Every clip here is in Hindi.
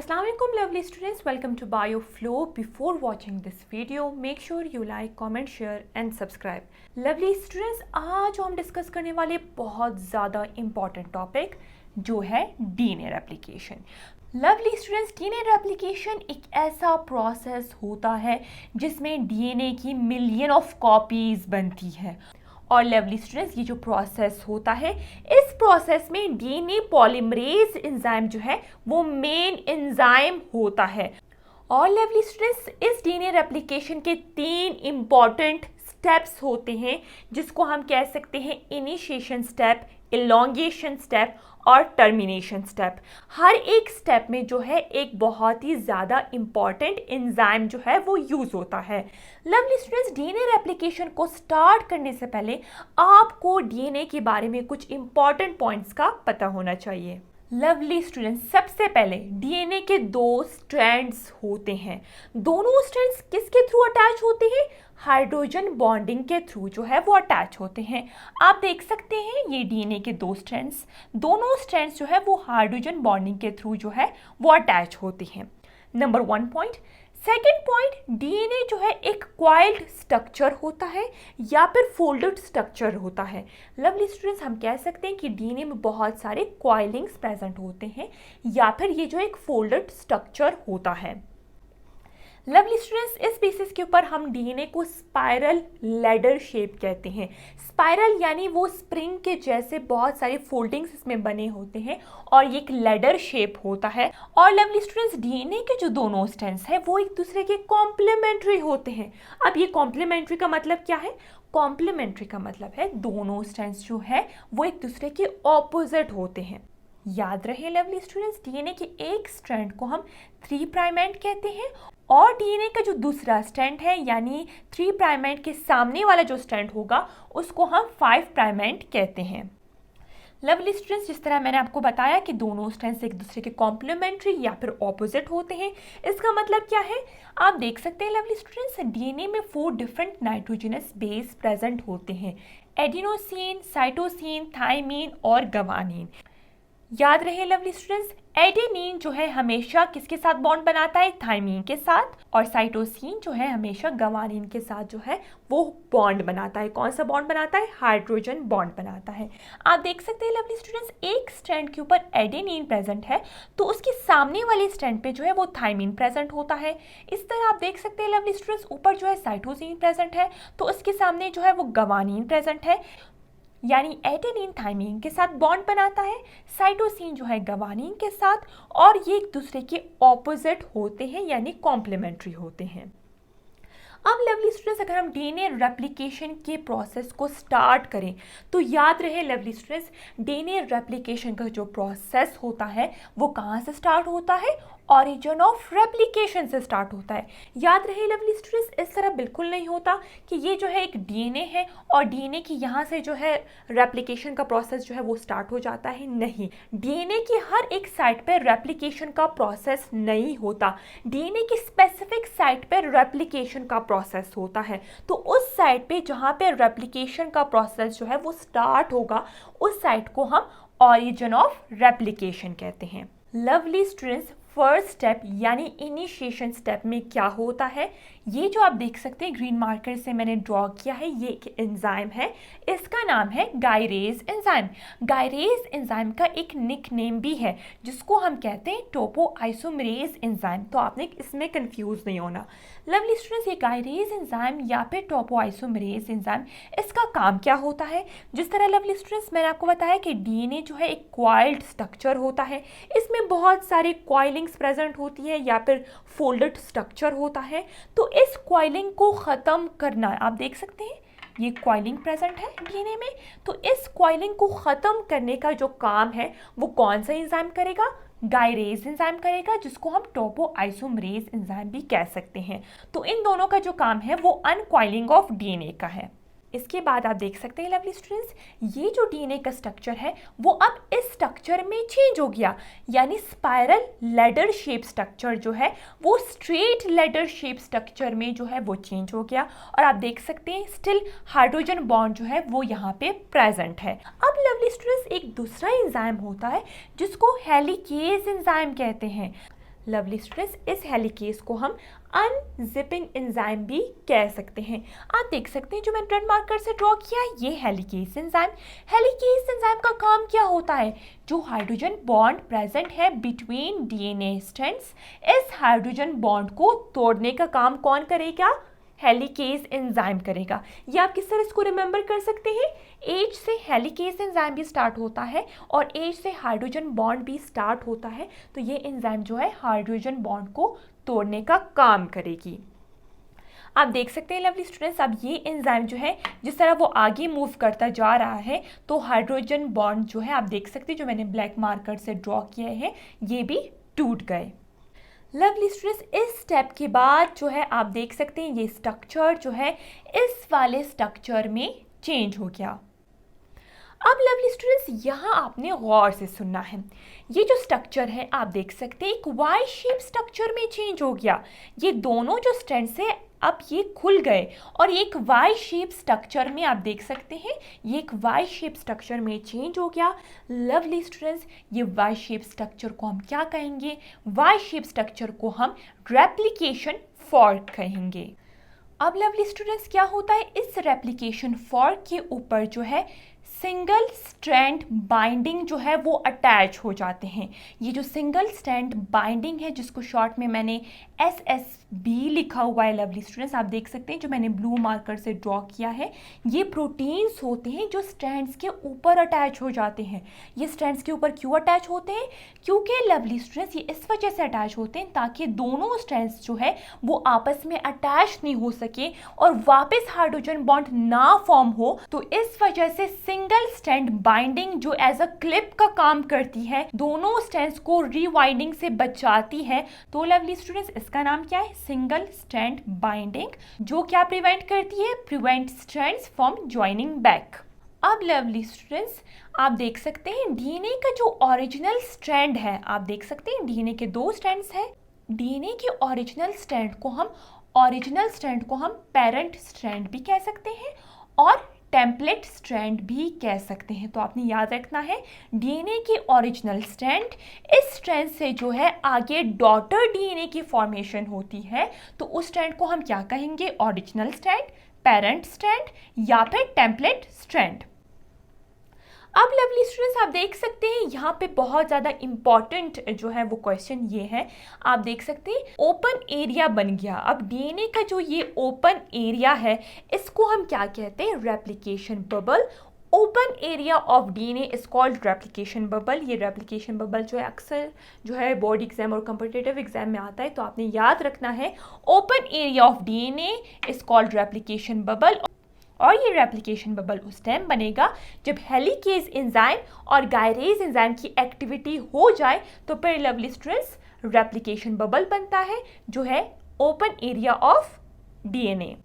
Assalamualaikum lovely students, welcome to BioFlow. Before watching this video, make sure you like, comment, share and subscribe. Lovely students, आज हम डिस्कस करने वाले बहुत ज़्यादा इम्पॉर्टेंट टॉपिक जो है DNA replication. Lovely students, DNA replication एक ऐसा प्रोसेस होता है जिसमें डीएनए की मिलियन ऑफ कॉपीज़ बनती है। और लवली स्टूडेंट्स, ये जो प्रोसेस होता है, इस प्रोसेस में डीएनए पॉलीमरेज एंजाइम जो है वो मेन एंजाइम होता है। और लवली स्टूडेंट्स, इस डीएनए रेप्लिकेशन के 3 इम्पॉर्टेंट स्टेप्स होते हैं जिसको हम कह सकते हैं इनिशिएशन स्टेप, इलॉन्गेशन स्टेप और टर्मिनेशन स्टेप। हर एक स्टेप में जो है एक बहुत ही ज़्यादा इम्पॉर्टेंट एंजाइम जो है वो यूज़ होता है। लवली स्टूडेंट्स, डीएनए रेप्लिकेशन को स्टार्ट करने से पहले आपको डीएनए के बारे में कुछ इम्पॉर्टेंट पॉइंट्स का पता होना चाहिए। लवली स्टूडेंट्स, सबसे पहले डीएनए के 2 स्ट्रैंड्स होते हैं। दोनों स्ट्रैंड्स किसके थ्रू अटैच होते हैं? हाइड्रोजन बॉन्डिंग के थ्रू जो है वो अटैच होते हैं। आप देख सकते हैं ये डीएनए के 2 स्ट्रैंड्स, दोनों स्ट्रैंड्स जो है वो हाइड्रोजन बॉन्डिंग के थ्रू जो है वो अटैच होते हैं। Number 1 point. Second point, DNA जो है एक क्वाइल्ड स्ट्रक्चर होता है या फिर फोल्डेड स्ट्रक्चर होता है। लवली स्टूडेंट्स, हम कह सकते हैं कि डीएनए में बहुत सारे क्वाइलिंग्स प्रेजेंट होते हैं या फिर ये जो एक फोल्डेड स्ट्रक्चर होता है। लवली स्टूडेंट्स, इस बेसिस के ऊपर हम डीएनए को स्पाइरल लैडर शेप कहते हैं। स्पाइरल यानी वो स्प्रिंग के जैसे बहुत सारे फोल्डिंग्स इसमें बने होते हैं और ये एक लैडर शेप होता है। और लवली स्टूडेंट्स, डीएनए के जो दोनों स्ट्रैंड्स हैं वो एक दूसरे के कॉम्प्लीमेंट्री होते हैं। अब ये कॉम्प्लीमेंट्री का मतलब क्या है? कॉम्प्लीमेंट्री का मतलब है दोनों स्ट्रैंड्स जो है वो एक दूसरे के ऑपोजिट होते हैं। याद रहे लवली स्टूडेंट्स, डीएनए के एक स्ट्रैंड को हम 3 प्राइम एंड कहते हैं और डीएनए का जो दूसरा स्ट्रैंड है यानी 3 प्राइम एंड के सामने वाला जो स्ट्रैंड होगा उसको हम 5 प्राइम एंड कहते हैं। लवली स्टूडेंट्स, जिस तरह मैंने आपको बताया कि दोनों स्ट्रैंड्स एक दूसरे के कॉम्प्लीमेंट्री या फिर ऑपोजिट होते हैं, इसका मतलब क्या है? आप देख सकते हैं लवली स्टूडेंट्स, डीएनए में 4 डिफरेंट नाइट्रोजनस बेस प्रेजेंट होते हैं: एडिनोसिन, साइटोसिन, थाइमिन और गवानीन। याद रहे लवली स्टूडेंट्स, एडेनिन जो है हमेशा किसके साथ बॉन्ड बनाता है? थाइमिन के साथ। और साइटोसिन जो है हमेशा गवानीन के साथ जो है वो बॉन्ड बनाता है। कौन सा बॉन्ड बनाता है? हाइड्रोजन बॉन्ड बनाता है। आप देख सकते हैं लवली स्टूडेंट्स, एक स्ट्रैंड के ऊपर एडेनिन प्रेजेंट है तो उसके सामने वाले स्ट्रैंड पे जो है वो थाइमिन प्रेजेंट होता है। इस तरह आप देख सकते हैं लवली स्टूडेंट्स, ऊपर जो है साइटोसिन प्रेजेंट है तो उसके सामने जो है वो गवानीन प्रेजेंट है, यानी एडेनिन थाइमिन के साथ बॉन्ड बनाता है, साइटोसिन जो है गवानीन के साथ, और ये एक दूसरे के ऑपोजिट होते हैं यानी कॉम्प्लीमेंट्री होते हैं। अब लवली स्टूडेंट्स, अगर हम डीएनए रेप्लिकेशन के प्रोसेस को स्टार्ट करें तो याद रहे लवली स्टूडेंट्स, डीएनए रेप्लिकेशन का जो प्रोसेस होता है वो कहाँ से स्टार्ट होता है? ऑरिजिन ऑफ रेप्लिकेशन से स्टार्ट होता है। याद रहे लवली स्टूडेंट्स, इस तरह बिल्कुल नहीं होता कि ये जो है एक डीएनए है और डीएनए की यहाँ से जो है रेप्लिकेशन का प्रोसेस जो है वो स्टार्ट हो जाता है। नहीं, डीएनए की हर एक साइट पर रेप्लिकेशन का प्रोसेस नहीं होता। डीएनए की स्पेसिफिक साइट पर रेप्लिकेशन का प्रोसेस होता है। तो उस साइट पे जहाँ पे रेप्लिकेशन का प्रोसेस जो है वो स्टार्ट होगा, उस साइट को हम ऑरिजिन ऑफ रेप्लिकेशन कहते हैं। लवली स्टूडेंट्स, फर्स्ट स्टेप यानी इनिशिएशन स्टेप में क्या होता है? ये जो आप देख सकते हैं ग्रीन मार्कर से मैंने ड्रॉ किया है, ये एक एंजाइम है, इसका नाम है गायरेज एंजाइम। गायरेज एंजाइम का एक निक नेम भी है जिसको हम कहते हैं टोपो आइसोमरेज एंजाइम। तो आपने इसमें कंफ्यूज नहीं होना। लवली स्टूडेंट्स, ये गायरेज एंजाइम या फिर टोपो आइसोमरेज एंजाइम, इसका काम क्या होता है? जिस तरह लवली स्टूडेंट्स मैंने आपको बताया कि डीएनए जो है एक क्वाइल्ड स्ट्रक्चर होता है, इसमें बहुत सारे क्वाइलिंग्स प्रेजेंट होती है या फिर फोल्डेड स्ट्रक्चर होता है। तो इस क्वाइलिंग को ख़त्म करना, आप देख सकते हैं ये क्वाइलिंग प्रेजेंट है डीएनए में, तो इस क्वाइलिंग को ख़त्म करने का जो काम है वो कौन सा एंजाइम करेगा? गायरेज एंजाइम करेगा, जिसको हम टोपो आइसोमरेज एंजाइम भी कह सकते हैं। तो इन दोनों का जो काम है वो अनक्वाइलिंग ऑफ डीएनए का है। इसके बाद आप देख सकते हैं लवली स्टूडेंट्स, ये जो डीएनए का स्ट्रक्चर है वो अब इस स्ट्रक्चर में चेंज हो गया, यानी स्पाइरल लैडर शेप स्ट्रक्चर जो है वो स्ट्रेट लैडर शेप स्ट्रक्चर में जो है वो चेंज हो गया। और आप देख सकते हैं स्टिल हाइड्रोजन बॉन्ड जो है वो यहाँ पे प्रेजेंट है। अब लवली स्टूडेंट्स, एक दूसरा एंजाइम होता है जिसको हेलिकेज एंजाइम कहते हैं। लवली स्टूडेंट्स, इस हेलिकेज को हम अनजिपिंग एंजाइम भी कह सकते हैं। आप देख सकते हैं जो मैंने रेड मार्कर से ड्रॉ किया है ये हेलिकेज एंजाइम। हेलिकेज एंजाइम का काम क्या होता है? जो हाइड्रोजन बॉन्ड प्रेजेंट है बिटवीन डीएनए स्ट्रैंड्स, इस हाइड्रोजन बॉन्ड को तोड़ने का काम कौन करेगा? हेलिकेज एंजाइम करेगा। ये आप किस तरह इसको रिमेंबर कर सकते हैं? एच से हेलिकेज एंजाइम भी स्टार्ट होता है और एच से हाइड्रोजन बॉन्ड भी स्टार्ट होता है, तो ये एंजाइम जो है हाइड्रोजन बॉन्ड को तोड़ने का काम करेगी। आप देख सकते हैं लवली स्टूडेंट्स, अब ये एंजाइम जो है जिस तरह वो आगे मूव करता जा रहा है तो हाइड्रोजन बॉन्ड जो है आप देख सकते हैं जो मैंने ब्लैक मार्कर से ड्रॉ किए हैं ये भी टूट गए। लवली स्टूडेंट्स, इस स्टेप के बाद जो है आप देख सकते हैं ये स्ट्रक्चर जो है इस वाले स्ट्रक्चर में चेंज हो गया। अब लवली स्टूडेंट्स यहाँ आपने गौर से सुनना है, ये जो स्ट्रक्चर है आप देख सकते हैं एक वाई शेप स्ट्रक्चर में चेंज हो गया। ये दोनों जो स्ट्रैंड्स है अब ये खुल गए और एक वाई शेप स्ट्रक्चर में आप देख सकते हैं ये एक वाई शेप स्ट्रक्चर में चेंज हो गया। लवली स्टूडेंट्स, ये वाई शेप स्ट्रक्चर को हम क्या कहेंगे? वाई शेप स्ट्रक्चर को हम रेप्लिकेशन फॉर्क कहेंगे। अब लवली स्टूडेंट्स क्या होता है, इस रेप्लिकेशन फॉर्क के ऊपर जो है सिंगल स्ट्रैंड बाइंडिंग जो है वो अटैच हो जाते हैं। ये जो सिंगल स्ट्रैंड बाइंडिंग है जिसको शॉर्ट में मैंने SSB लिखा हुआ है लवली स्टूडेंट्स, आप देख सकते हैं जो मैंने ब्लू मार्कर से ड्रॉ किया है, ये प्रोटीन्स होते हैं जो स्ट्रैंड्स के ऊपर अटैच हो जाते हैं। ये स्ट्रैंड्स के ऊपर क्यों अटैच होते हैं? क्योंकि लवली स्टूडेंट्स ये इस वजह से अटैच होते हैं ताकि दोनों स्ट्रैंड्स जो है वो आपस में अटैच नहीं हो सके और वापस हाइड्रोजन बॉन्ड ना फॉर्म हो, तो इस वजह से सिंगल स्ट्रैंड बाइंडिंग जो एज अ क्लिप का काम करती है, दोनों स्ट्रैंड्स को रीवाइंडिंग से बचाती है। तो लवली स्टूडेंट्स इसका नाम क्या है? सिंगल स्ट्रैंड बाइंडिंग, जो क्या प्रिवेंट करती है? Prevent strands from joining back. अब लवली स्टूडेंट्स आप देख सकते हैं डीएनए का जो ओरिजिनल स्ट्रैंड है, आप देख सकते हैं डीएनए के दो स्ट्रैंड्स हैं। डीएनए के ओरिजिनल स्ट्रैंड को हम पेरेंट स्ट्रैंड भी कह सकते हैं और टेम्पलेट स्ट्रैंड भी कह सकते हैं। तो आपने याद रखना है डीएनए के ओरिजिनल स्ट्रैंड, इस स्ट्रैंड से जो है आगे डॉटर डीएनए की फॉर्मेशन होती है, तो उस स्ट्रैंड को हम क्या कहेंगे? ओरिजिनल स्ट्रैंड, पेरेंट स्ट्रैंड या फिर टेम्पलेट स्ट्रैंड। अब लवली स्टूडेंट्स आप देख सकते हैं यहाँ पे बहुत ज़्यादा इम्पॉर्टेंट जो है वो क्वेश्चन ये है, आप देख सकते हैं ओपन एरिया बन गया। अब डीएनए का जो ये ओपन एरिया है इसको हम क्या कहते हैं? Replication bubble. Open area of DNA is called replication bubble. ये रेप्लिकेशन बबल जो है अक्सर जो है बोर्ड एग्जाम और कॉम्पिटिटिव एग्जाम में आता है, तो आपने याद रखना है open area of DNA is called replication bubble. और ये रेप्लिकेशन बबल उस टाइम बनेगा जब हेलिकेज एंजाइम और गायरेज एंजाइम की एक्टिविटी हो जाए, तो फिर लवली स्टूडेंट्स रेप्लिकेशन बबल बनता है जो है open area of DNA.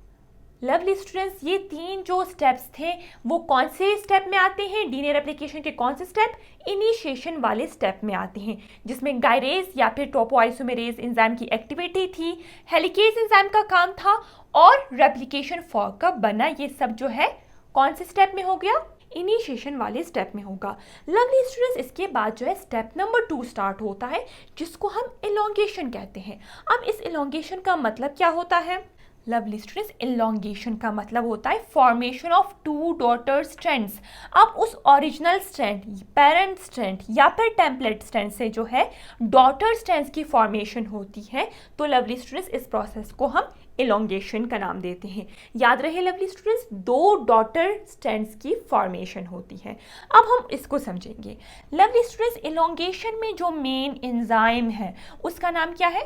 Lovely students ये तीन जो स्टेप्स थे वो कौन से स्टेप में आते हैं? डीएनए रेप्लिकेशन के कौन से स्टेप? इनिशिएशन वाले स्टेप में आते हैं, जिसमें गायरेज या फिर टोपोआइसोमेरेज एंजाइम की एक्टिविटी थी, हेलिकेज एंजाइम का काम था और रेप्लिकेशन फॉर्क का बना। ये सब जो है कौन से स्टेप में हो गया? इनिशिएशन वाले स्टेप में होगा। लवली स्टूडेंट्स इसके बाद जो है स्टेप नंबर 2 स्टार्ट होता है जिसको हम इलॉन्गेशन कहते हैं। अब इस इलॉन्गेशन का मतलब क्या होता है? लवली स्टूडेंट्स इलॉन्गेशन का मतलब होता है formation of two daughter strands. अब उस ओरिजिनल स्ट्रैंड, पेरेंट स्ट्रैंड या फिर टेम्पलेट स्ट्रैंड से जो है डॉटर स्ट्रैंड्स की फॉर्मेशन होती है, तो लवली स्टूडेंट्स इस प्रोसेस को हम इलॉन्गेशन का नाम देते हैं। याद रहे लवली स्टूडेंट्स, 2 डॉटर स्ट्रैंड्स की फॉर्मेशन होती है। अब हम इसको समझेंगे। लवली स्टूडेंट्स इलॉन्गेशन में जो मेन एंजाइम है उसका नाम क्या है?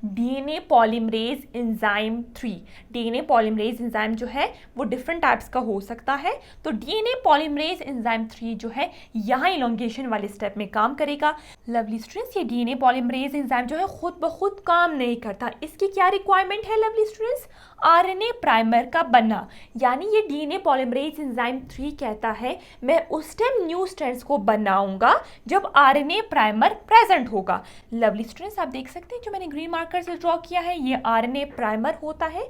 DNA polymerase enzyme 3। DNA polymerase enzyme जो है वो डिफरेंट टाइप्स का हो सकता है, तो डीएनए पॉलीमरेज एंजाइम 3 जो है यहाँ इलॉन्गेशन वाले स्टेप में काम करेगा। लवली स्टूडेंट्स ये डीएनए पॉलीमरेज एंजाइम जो है खुद ब खुद काम नहीं करता, इसकी क्या रिक्वायरमेंट है लवली स्टूडेंट्स? आरएनए प्राइमर का बनना। यानी ये डीएनए पॉलीमरेज एंजाइम 3 कहता है मैं उस टाइम न्यू स्ट्रैंड्स को बनाऊंगा जब आरएनए प्राइमर प्रेजेंट होगा। लवली स्टूडेंट्स आप देख सकते हैं जो मैंने ग्रीन मार्कर से ड्रॉ किया है ये आरएनए प्राइमर होता है।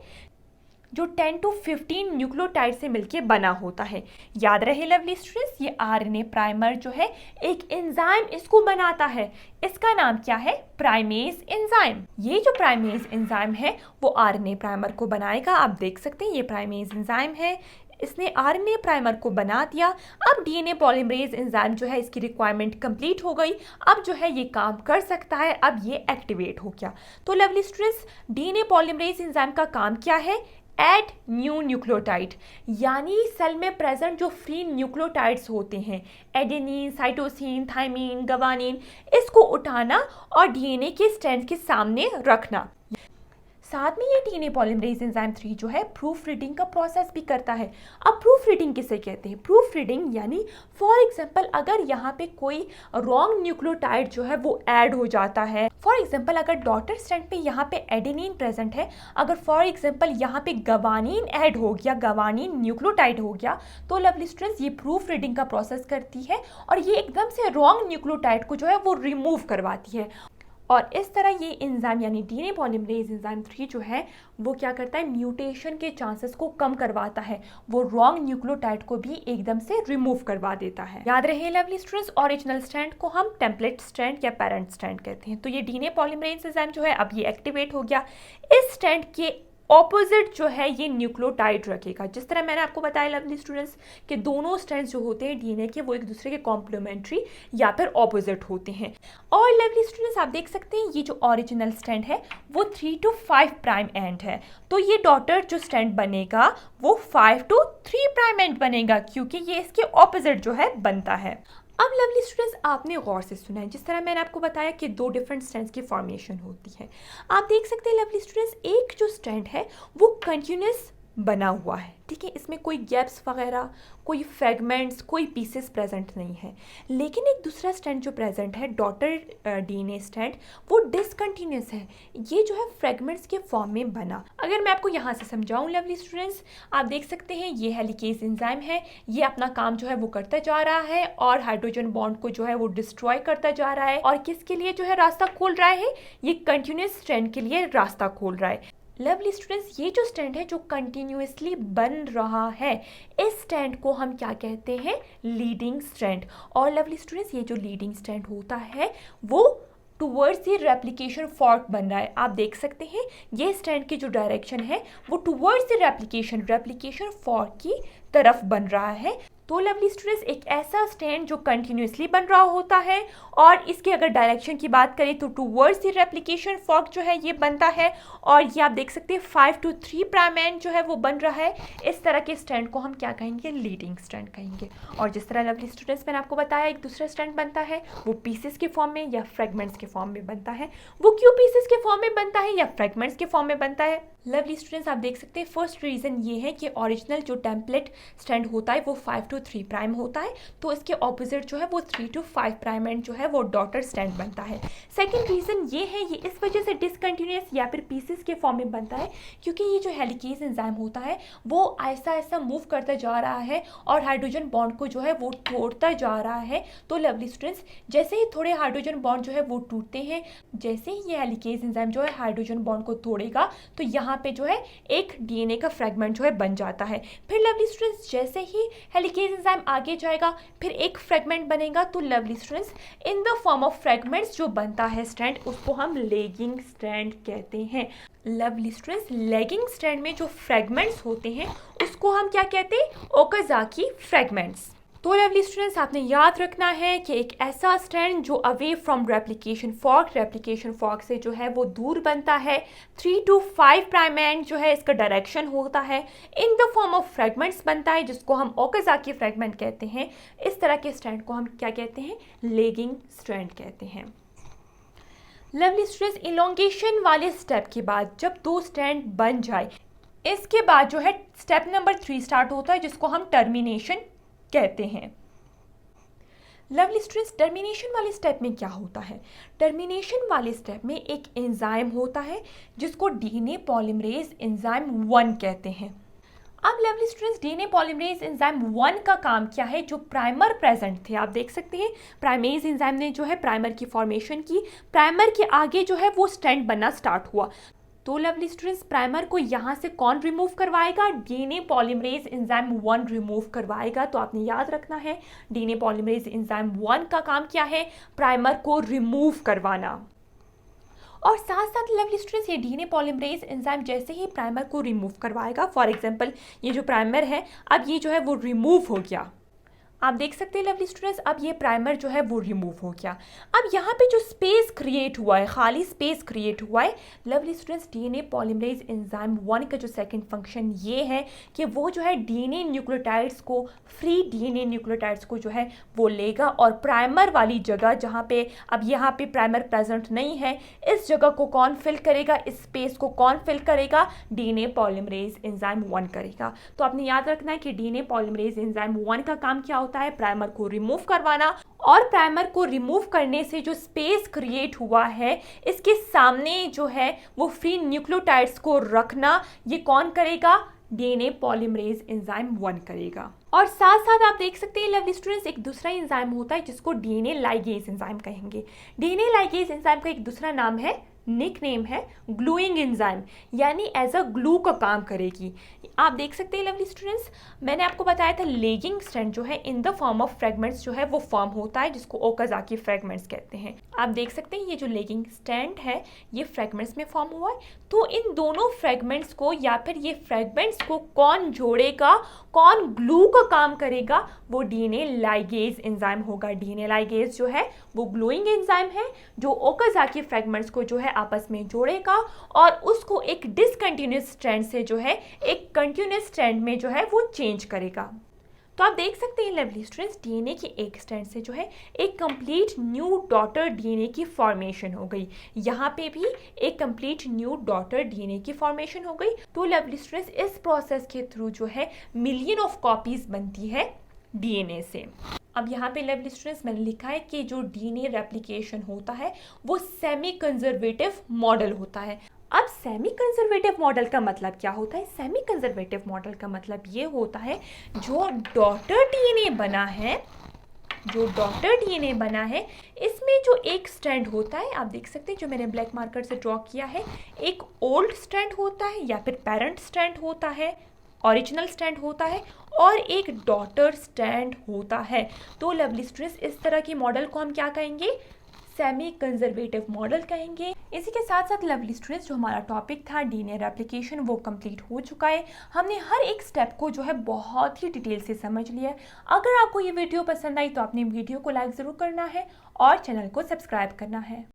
जो 10 to 15 न्यूक्लियोटाइड से मिलकर बना होता है। याद रहे लवली स्टूडेंट्स, ये आरएनए प्राइमर जो है एक एंजाइम इसको बनाता है। इसका नाम क्या है? Primase enzyme. ये जो प्राइमेज एंजाइम है वो आरएनए प्राइमर को बनाएगा। आप देख सकते हैं ये प्राइमेज एंजाइम है, इसने आरएनए प्राइमर को बना दिया। अब डीएनए पॉलीमरेज एंजाइम जो है इसकी रिक्वायरमेंट कंप्लीट हो गई, अब जो है ये काम कर सकता है, अब ये एक्टिवेट हो गया। तो lovely students, DNA polymerase enzyme का काम क्या है? ऐड न्यू न्यूक्लियोटाइड, यानी सेल में प्रेजेंट जो फ्री न्यूक्लियोटाइड्स होते हैं, एडेनिन, साइटोसिन, थाइमिन, गवानिन, इसको उठाना और डीएनए के स्ट्रैंड के सामने रखना। साथ में ये डीएनए पॉलीमरेज एंजाइम 3 जो है प्रूफ रीडिंग का प्रोसेस भी करता है। अब प्रूफ रीडिंग किसे कहते हैं? प्रूफ रीडिंग यानी फॉर एग्जांपल अगर यहाँ पे कोई रॉन्ग न्यूक्लियोटाइड जो है वो ऐड हो जाता है, फॉर एग्जांपल अगर डॉटर स्ट्रैंड पे यहाँ पे एडेनिन प्रेजेंट है, अगर फॉर एग्जांपल यहाँ पे गवानिन ऐड हो गया, गवानिन न्यूक्लियोटाइड हो गया, तो लवली स्टूडेंट्स ये प्रूफ रीडिंग का प्रोसेस करती है और ये एकदम से रॉन्ग न्यूक्लियोटाइड को जो है वो रिमूव करवाती है। और इस तरह ये एंजाइम यानी डीएनए पॉलीमरेज एंजाइम 3 जो है वो क्या करता है? म्यूटेशन के चांसेस को कम करवाता है, वो रॉन्ग न्यूक्लियोटाइड को भी एकदम से रिमूव करवा देता है। याद रहे लवली स्टूडेंट्स, ओरिजिनल स्ट्रैंड को हम टेम्पलेट स्ट्रैंड या पेरेंट स्ट्रैंड कहते हैं। तो ये डीएनए पॉलीमरेज एंजाइम जो है अब ये एक्टिवेट हो गया। इस स्ट्रैंड के ऑपोजिट जो है ये न्यूक्लियोटाइड रखेगा। जिस तरह मैंने आपको बताया लवली स्टूडेंट्स कि दोनों स्ट्रैंड्स जो होते हैं डीएनए के वो एक दूसरे के कॉम्प्लीमेंट्री या फिर ऑपोजिट होते हैं। और लवली स्टूडेंट्स आप देख सकते हैं ये जो ओरिजिनल स्ट्रैंड है वो 3 to 5 प्राइम एंड है, तो ये डॉटर जो स्ट्रैंड बनेगा वो 5 to 3 प्राइम एंड बनेगा, क्योंकि ये इसके ऑपोजिट जो है बनता है। अब लवली स्टूडेंट्स आपने गौर से सुना है, जिस तरह मैंने आपको बताया कि 2 डिफरेंट स्ट्रैंड्स की फॉर्मेशन होती है। आप देख सकते हैं लवली स्टूडेंट्स, एक जो स्ट्रैंड है वो कंटिन्यूस बना हुआ है, ठीक है, इसमें कोई गैप्स वगैरह, कोई फ्रेगमेंट्स, कोई पीसेस प्रेजेंट नहीं है। लेकिन एक दूसरा स्ट्रैंड जो प्रेजेंट है डॉटर डीएनए स्ट्रैंड, वो डिसकंटिन्यूस है, ये जो है फ्रेगमेंट्स के फॉर्म में बना। अगर मैं आपको यहाँ से समझाऊं लवली स्टूडेंट्स, आप देख सकते हैं ये हेलिकेज एंजाइम है, ये अपना काम जो है वो करता जा रहा है और हाइड्रोजन बॉन्ड को जो है वो डिस्ट्रॉय करता जा रहा है। और किसके लिए जो है रास्ता खोल रहा है? ये कंटिन्यूस स्ट्रैंड के लिए रास्ता खोल रहा है। लवली स्टूडेंट्स, ये जो स्ट्रैंड है जो कंटिन्यूअसली बन रहा है, इस स्ट्रैंड को हम क्या कहते हैं? Leading strand. और लवली स्टूडेंट्स, ये जो लीडिंग स्ट्रैंड होता है वो टूवर्ड्स ये रेप्लिकेशन फॉर्क बन रहा है। आप देख सकते हैं ये स्ट्रैंड की जो डायरेक्शन है वो टूवर्ड्स द रेप्लिकेशन फॉर्क की तरफ बन रहा है। तो लवली स्टूडेंट्स, एक ऐसा स्ट्रैंड जो कंटिन्यूसली बन रहा होता है और इसकी अगर डायरेक्शन की बात करें तो टूवर्ड्स द रेप्लिकेशन फॉर्क जो है ये बनता है। और ये आप देख सकते हैं 5 to 3 प्राइम एंड जो है वो बन रहा है। इस तरह के स्ट्रैंड को हम क्या कहेंगे? लीडिंग स्ट्रैंड कहेंगे। और जिस तरह लवली स्टूडेंट्स मैंने आपको बताया एक दूसरा स्ट्रैंड बनता है वो पीसेस के फॉर्म में या फ्रेगमेंट्स के फॉर्म में बनता है। वो क्यों पीसेस के फॉर्म में बनता है या फ्रेगमेंट्स के फॉर्म में बनता है? लवली स्टूडेंट्स आप देख सकते हैं फर्स्ट रीज़न ये है कि ओरिजिनल जो टेम्पलेट स्ट्रैंड होता है वो 5 to 3 प्राइम होता है, तो इसके ऑपोजिट जो है वो 3 to 5 प्राइम एंड जो है वो डॉटर स्ट्रैंड बनता है। सेकंड रीज़न ये है, ये इस वजह से डिसकंटिन्यूअस या फिर पीसेस के फॉर्म में बनता है क्योंकि ये जो हेलिकेज एंजाइम होता है वो ऐसा ऐसा मूव करता जा रहा है और हाइड्रोजन बॉन्ड को जो है वो तोड़ता जा रहा है। तो लवली स्टूडेंट्स, जैसे ही थोड़े हाइड्रोजन बॉन्ड जो है वो टूटते हैं, जैसे ही ये हेलिकेज एंजाइम जो है हाइड्रोजन बॉन्ड को तोड़ेगा तो यहाँ पे जो है एक डीएनए का फ्रेगमेंट जो है बन जाता है। फिर लवली स्टूडेंट्स, जैसे ही हेलिकेज एंजाइम आगे जाएगा फिर एक फ्रेगमेंट बनेगा। तो lovely students, in the form of fragments जो बनता है स्ट्रैंड उसको हम लेगिंग स्ट्रैंड कहते हैं। लवली स्टूडेंट्स, लेगिंग स्ट्रैंड में जो फ्रेगमेंट्स होते हैं उसको हम क्या कहते हैं? Okazaki fragments. तो लवली स्टूडेंट्स, आपने याद रखना है कि एक ऐसा स्ट्रैंड जो अवे फ्रॉम रेप्लिकेशन फॉर्क से जो है वो दूर बनता है, 3 to 5 प्राइम एंड जो है इसका डायरेक्शन होता है, in the form of fragments बनता है जिसको हम ओकाज़ाकी फ्रेगमेंट कहते हैं। इस तरह के स्ट्रैंड को हम क्या कहते हैं? लेगिंग स्ट्रैंड कहते हैं। लवली स्टूडेंट्स, इलोंगेशन वाले स्टेप के बाद जब 2 स्ट्रैंड बन जाए, इसके बाद जो है स्टेप नंबर 3 स्टार्ट होता है जिसको हम टर्मिनेशन कहते हैं। लवली स्टूडेंट्स, टर्मिनेशन वाले स्टेप में क्या होता है? टर्मिनेशन वाले स्टेप में एक एंजाइम होता है जिसको डीएनए पॉलीमरेज एंजाइम 1 कहते हैं। अब lovely students, DNA polymerase enzyme 1 का काम क्या है? जो प्राइमर प्रेजेंट थे, आप देख सकते हैं प्राइमेज एंजाइम ने जो है प्राइमर की फॉर्मेशन की, प्राइमर के आगे जो है वो स्ट्रैंड बनना स्टार्ट हुआ। तो लवली स्टूडेंट्स, प्राइमर को यहाँ से कौन रिमूव करवाएगा? डीएनए पॉलीमरेज एंजाइम 1 रिमूव करवाएगा। तो आपने याद रखना है, डीएनए पॉलीमरेज एंजाइम 1 का काम क्या है? प्राइमर को रिमूव करवाना। और साथ साथ लवली स्टूडेंट्स, ये डीएनए पॉलीमरेज एंजाइम जैसे ही प्राइमर को रिमूव करवाएगा, फॉर एग्जांपल ये जो प्राइमर है, अब ये जो है वो रिमूव हो गया। आप देख सकते हैं लवली स्टूडेंट्स, अब ये प्राइमर जो है वो रिमूव हो गया। अब यहाँ पे जो स्पेस क्रिएट हुआ है, खाली स्पेस क्रिएट हुआ है, lovely students, DNA polymerase enzyme 1 का जो सेकंड फंक्शन ये है कि वो जो है डीएनए न्यूक्लियोटाइड्स को, फ्री डीएनए न्यूक्लियोटाइड्स को जो है वो लेगा और प्राइमर वाली जगह जहाँ पे अब यहाँ पे प्राइमर प्रेजेंट नहीं है, इस जगह को कौन फिल करेगा? इस स्पेस को कौन फिल करेगा? डीएनए पॉलीमरेज एंजाइम 1 करेगा। तो आपने याद रखना है कि डीएनए पॉलीमरेज एंजाइम 1 का काम क्या होता है? प्राइमर को रिमूव करवाना। और प्राइमर को रिमूव करने से जो स्पेस क्रिएट हुआ है, इसके सामने जो है वो फ्री न्यूक्लियोटाइड्स को रखना, ये कौन करेगा? डीएनए पॉलीमरेज एंजाइम 1 करेगा। और साथ साथ आप देख सकते हैं लवली स्टूडेंट्स, एक दूसरा एंजाइम होता है जिसको डीएनए लाइगेज एंजाइम कहेंगे। डीएनए लाइगेज एंजाइम का एक दूसरा नाम है, निक नेम है ग्लूइंग एंजाइम, यानी एज अ ग्लू का काम करेगी। आप देख सकते हैं लवली स्टूडेंट्स, मैंने आपको बताया था लेगिंग स्ट्रैंड जो है in the form of fragments जो है वो फॉर्म होता है, जिसको ओकाज़ाकी फ्रेगमेंट्स कहते हैं। आप देख सकते हैं ये जो लेगिंग स्ट्रैंड है ये फ्रेगमेंट्स में फॉर्म हुआ है। तो इन दोनों फ्रेगमेंट्स को या फिर ये फ्रेगमेंट्स को कौन जोड़ेगा, कौन ग्लू का काम करेगा? वो डीएनए लाइगेज एंजाइम होगा। डीएनए लाइगेज जो है वो ग्लूइंग एंजाइम है जो ओकाज़ाकी फ्रेगमेंट्स को जो है आपस में जोड़ेगा और उसको एक डिसकंटिन्यूअस स्ट्रैंड से जो है एक कंटिन्यूअस स्ट्रैंड में जो है वो चेंज करेगा। तो आप देख सकते हैं लवली स्टूडेंट्स, डीएनए के एक स्ट्रैंड से जो है एक कंप्लीट न्यू डॉटर डीएनए की फॉर्मेशन हो गई। यहाँ पे भी एक कंप्लीट न्यू डॉटर डीएनए की फॉर्मेशन हो गई। तो लवली स्टूडेंट्स, इस प्रोसेस के थ्रू जो है मिलियन ऑफ कॉपीज बनती है डीएनए से। अब यहाँ पे लवली स्टूडेंट्स मैंने लिखा है कि जो डीएनए रेप्लिकेशन होता है वो सेमी कंजर्वेटिव मॉडल होता है। अब सेमी कंजर्वेटिव मॉडल का मतलब क्या होता है? सेमी कंजर्वेटिव मॉडल का मतलब ये होता है जो डॉटर डीएनए बना है, इसमें जो एक स्ट्रैंड होता है, आप देख सकते हैं जो मैंने ब्लैक मार्कर से ड्रॉ किया है, एक ओल्ड स्ट्रैंड होता है या फिर पेरेंट स्ट्रैंड होता है, ओरिजिनल स्ट्रैंड होता है और एक डॉटर स्ट्रैंड होता है। तो लवली स्टूडेंट्स, इस तरह की मॉडल को हम क्या कहेंगे? सेमी कंजर्वेटिव मॉडल कहेंगे। इसी के साथ साथ लवली स्टूडेंट्स, जो हमारा टॉपिक था डीएनए रेप्लिकेशन वो कंप्लीट हो चुका है। हमने हर एक स्टेप को जो है बहुत ही डिटेल से समझ लिया है। अगर आपको ये वीडियो पसंद आई तो आपने वीडियो को लाइक ज़रूर करना है और चैनल को सब्सक्राइब करना है।